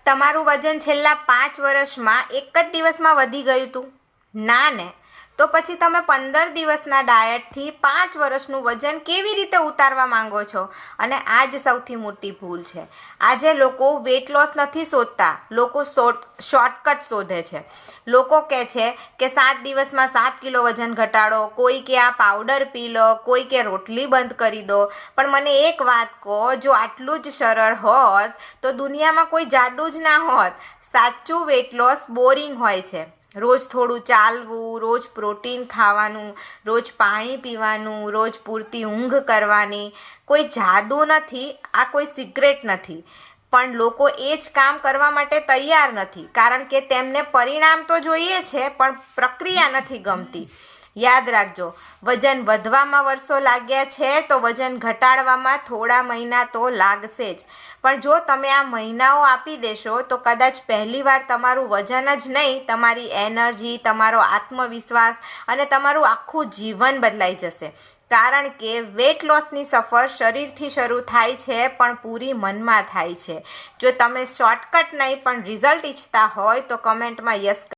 તમારું વજન છેલ્લા 5 વર્ષમાં એક જ દિવસમાં વધી ગયું હતું? ના ને. તો પછી તમે 15 દિવસના ડાયટથી 5 વર્ષનું વજન કેવી રીતે ઉતારવા માંગો છો? અને આ જ સૌથી મોટી ભૂલ છે. આજે લોકો વેટ લોસ નથી શોધતા, લોકો શોર્ટકટ શોધે છે. લોકો કહે છે કે 7 દિવસમાં 7 કિલો વજન ઘટાડો, કોઈ કે આ પાવડર પી લો, કોઈ કે રોટલી બંધ કરી દો. પણ મને એક વાત કહો, જો આટલું જ સરળ હોત તો દુનિયામાં કોઈ જાદુ જ ના હોત. સાચું વેટ લોસ બોરિંગ હોય છે. રોજ થોડું ચાલવું, રોજ પ્રોટીન ખાવાનું, રોજ પાણી પીવાનું, રોજ પૂરતી ઊંઘ કરવાની. કોઈ જાદુ નથી, આ કોઈ સિક્રેટ નથી. પણ લોકો એ જ કામ કરવા માટે તૈયાર નથી, કારણ કે તેમને પરિણામ તો જોઈએ છે પણ પ્રક્રિયા નથી ગમતી. યાદ રાખજો, વજન વધવામાં વર્ષો લાગ્યા છે તો વજન ઘટાડવામાં થોડા મહિના તો લાગશે જ. પણ જો તમે આ મહિનાઓ આપી દેશો તો કદાચ પહેલીવાર તમારું વજન જ નહીં, તમારી એનર્જી, તમારો આત્મવિશ્વાસ અને તમારું આખું જીવન બદલાઈ જશે. કારણ કે વેટ લોસની સફર શરીરથી શરૂ થાય છે પણ પૂરી મનમાં થાય છે. જો તમે શોર્ટકટ નહીં પણ રિઝલ્ટ ઈચ્છતા હોય તો કમેન્ટમાં યસ